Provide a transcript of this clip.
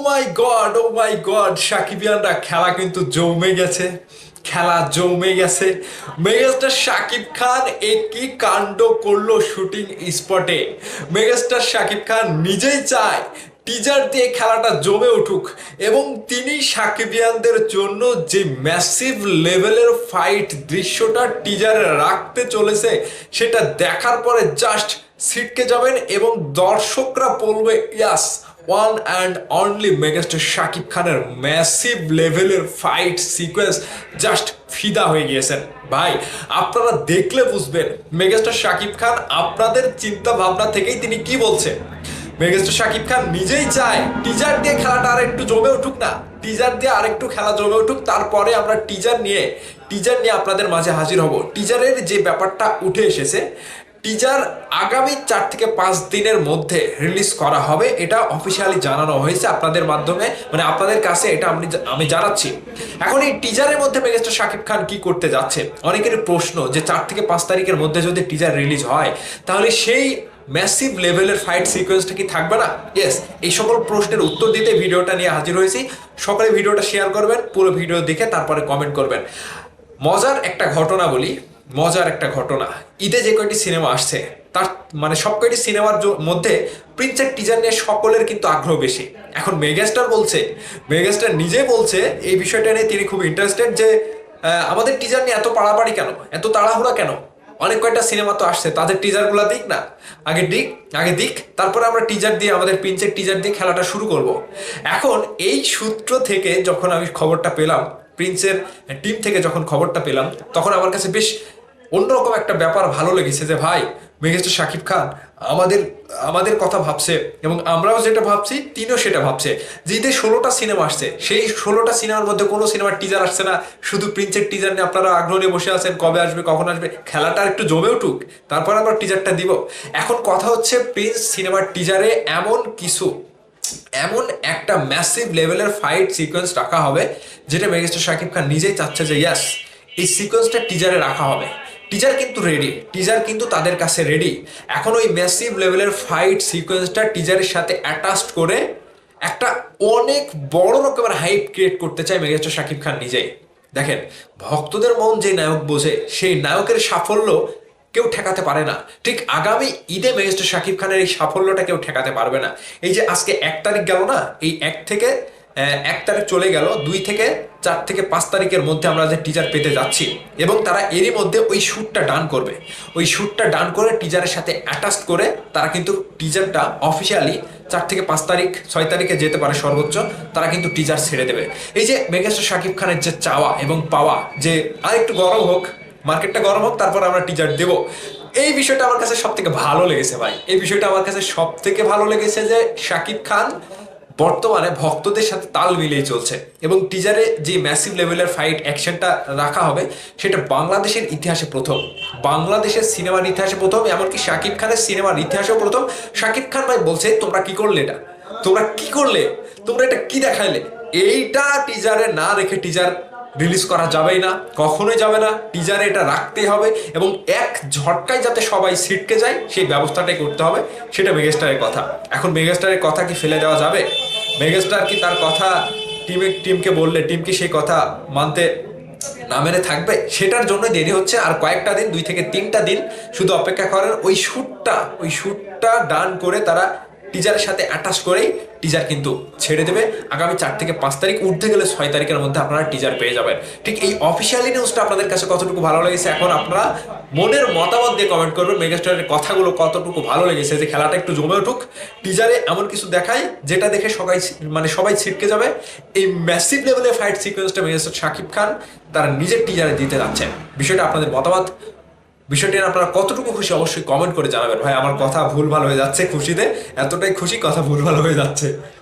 ও মাই god, সাকিবিয়ানরা খেলা কিন্তু জমে গেছে। খেলা জমে গেছে। মেগাস্টার শাকিব খান একই কাণ্ড করলো শুটিং স্পটে। মেগাস্টার শাকিব খান নিজেই চায় টিজার দিয়ে খেলাটা জমে উঠুক, এবং তিনি সাকিবিয়ানদের জন্য যে ম্যাসিভ লেভেলের ফাইট দৃশ্যটা টিজারে রাখতে চলেছে, সেটা দেখার পরে জাস্ট ছিটকে যাবেন এবং দর্শকরা বলবে yes, one and only megastar Shakib খানের ম্যাসিভ লেভেলের ফাইট সিকোয়েন্স জাস্ট ফিদা হয়ে গিয়েছেন। ভাই, আপনারা দেখলে বুঝবেন মেগাস্টার শাকিব খান আপনাদের চিন্তা ভাবনা থেকেই তিনি কি বলছে। মেগাস্টার শাকিব খান নিজেই চায় টিজার দিয়ে খেলাটা আর একটু জমে উঠুক না, টিজার দিয়ে আরেকটু খেলা জমে উঠুক, তারপরে আমরা টিজার নিয়ে আপনাদের মাঝে হাজির হব। টিজারের যে ব্যাপারটা উঠে এসেছে, টিজার আগামী 4 থেকে 5 দিনের মধ্যে রিলিজ করা হবে, এটা অফিসিয়ালি জানানো হয়েছে আপনাদের মাধ্যমে, মানে আপনাদের কাছে এটা আমি জানাচ্ছি। এখন এই টিজারের মধ্যে মেগাস্টার শাকিব খান কি করতে যাচ্ছে, অনেকের প্রশ্ন যে 4 থেকে 5 তারিখের মধ্যে যদি টিজার রিলিজ হয়, তাহলে সেই ম্যাসিভ লেভেলের ফাইট সিকোয়েন্সটা কি থাকবে না? ইয়েস, এই সকল প্রশ্নের উত্তর দিতে ভিডিওটা নিয়ে হাজির হয়েছি। সকালে ভিডিওটা শেয়ার করবেন, পুরো ভিডিও দেখে তারপরে কমেন্ট করবেন। মজার একটা ঘটনা বলি, মজার একটা ঘটনা। ঈদে যে কয়টি সিনেমা আসছে, তার মানে সব কয়টি সিনেমার মধ্যে প্রিন্সের টিজার নিয়ে সকলের কিন্তু আগ্রহ বেশি। এখন মেগাস্টার নিজে বলছে এই বিষয়টা নিয়ে তিনি খুব ইন্টারেস্টেড, যে আমাদের টিজার নিয়ে এত পাড়াপাড়ি কেন, এত তাড়াহুড়া কেন? অনেক কয়টা সিনেমা তো আসছে, তাদের টিজারগুলো দিক না, আগে দিক, তারপরে আমরা টিজার দিয়ে, আমাদের প্রিন্সের টিজার দিয়ে খেলাটা শুরু করব। এখন এই সূত্র থেকে যখন আমি খবরটা পেলাম, প্রিন্সের টিম থেকে যখন খবরটা পেলাম, তখন আমার কাছে বেশ অন্যরকম একটা ব্যাপার ভালো লেগেছে, যে ভাই, মেগাস্টার শাকিব খান আমাদের আমাদের কথা ভাবছে, এবং আমরাও যেটা ভাবছি তিনিও সেটা ভাবছে। যে ঈদে 16টা সিনেমা আসছে, সেই 16টা সিনেমার মধ্যে কোনো সিনেমার টিজার আসছে না, শুধু প্রিন্সের টিজার নিয়ে আপনারা আগ্রহ নিয়ে বসে আছেন, কবে আসবে, কখন আসবে, খেলাটা একটু জমে উঠুক, তারপর আমরা টিজারটা দিব। এখন কথা হচ্ছে, প্রিন্স সিনেমার টিজারে এমন একটা ম্যাসিভ লেভেলের ফাইট সিকোয়েন্স রাখা হবে, যেটা মেগাস্টার শাকিব খান নিজেই চাচ্ছে যে ইয়াস, এই সিকোয়েন্সটা টিজারে রাখা হবে। টিজার কিন্তু রেডি, টিজার কিন্তু তাদের কাছে রেডি। এখন ওই ম্যাসিভ লেভেলের ফাইট সিকোয়েন্সটা টিজারের সাথে অ্যাটাচড করে একটা অনেক বড় রকমের হাইপ ক্রিয়েট করতে চায় মেগাস্টার শাকিব খান নিজেই। দেখেন, ভক্তদের মন যে নায়ক বোঝে, সেই নায়কের সাফল্য কেউ ঠেকাতে পারে না। ঠিক আগামী ঈদে মেগাস্টার শাকিব খানের এই সাফল্যটা কেউ ঠেকাতে পারবে না। এই যে আজকে 1 তারিখ গেল না, এই 1 তারিখ চলে গেল, 2 থেকে 4 থেকে 5 তারিখের মধ্যে আমরা যে টিজার পেতে যাচ্ছি, এবং তারা এরই মধ্যে ওই শ্যুটটা ডান করবে। ওই শ্যুটটা ডান করে টিজারের সাথে অ্যাটাচ করে তারা কিন্তু টিজারটা অফিসিয়ালি 4 থেকে 5 তারিখ, 6 তারিখে যেতে পারে সর্বোচ্চ, তারা কিন্তু টিজার ছেড়ে দেবে। এই যে মেগাস্টার শাকিব খানের যে চাওয়া এবং পাওয়া, যে আর একটু গরম হোক, মার্কেটটা গরম হোক, তারপর আমরা টিজার দেবো, এই বিষয়টা আমার কাছে সব থেকে ভালো লেগেছে ভাই। এই বিষয়টা আমার কাছে সব থেকে ভালো লেগেছে, যে শাকিব খান বর্তমানে ভক্তদের সাথে তাল মিলিয়ে চলছে, এবং টিজারে যে ম্যাসিভ লেভেলের ফাইট অ্যাকশনটা রাখা হবে, সেটা বাংলাদেশের ইতিহাসে প্রথম, বাংলাদেশের সিনেমার ইতিহাসে প্রথম, এমনকি শাকিব খানের সিনেমার ইতিহাসেও প্রথম। শাকিব খান ভাই বলছে, তোমরা কি করলে, তোমরা এটা কি দেখাইলে? এইটা টিজারে না রেখে টিজার রিলিজ করা যাবেই না, কখনোই যাবে না। টিজারে এটা রাখতেই হবে, এবং এক ঝটকায় যাতে সবাই ছিটকে যায় সেই ব্যবস্থাটাই করতে হবে। সেটা মেগাস্টারের কথা। এখন মেগাস্টারের কথা কি ফেলে দেওয়া যাবে? মেগাস্টার কি তার কথা টিমকে বললে টিম কি সেই কথা মানতে না মেনে থাকবে? সেটার জন্য দেরি হচ্ছে। আর কয়েকটা দিন, 2 থেকে 3টা দিন শুধু অপেক্ষা করেন। ওই শ্যুটটা ডান করে তারা টিজারের সাথে অ্যাটাচ করেই টিজার কিন্তু ছেড়ে দেবে। আগামী 4 থেকে 5 তারিখ, উঠতে গেলে 6 তারিখের মধ্যে আপনারা টিজার পেয়ে যাবেন। ঠিক এই অফিসিয়ালি নিউজটা আপনাদের কাছে কতটুকু ভালো লেগেছে, এখন আপনারা মনের মতামত দিয়ে কমেন্ট করবেন। মেগাস্টারের কথাগুলো কতটুকু ভালো লেগেছে, যে খেলাটা একটু জমে উঠুক, টিজারে এমন কিছু দেখায় যেটা দেখে সবাই ছিটকে যাবে। এই ম্যাসিভ লেভেলের ফাইট সিকোয়েন্সটা মেগাস্টার শাকিব খান তারা নিজের টিজারে দিতে যাচ্ছেন। বিষয়টা আপনাদের মতামত, বিষয়টি আপনারা কতটুকু খুশি অবশ্যই কমেন্ট করে জানাবেন। ভাই, আমার কথা ভুলভাল হয়ে যাচ্ছে খুশিতে, এতটাই খুশি কথা ভুলভাল হয়ে যাচ্ছে।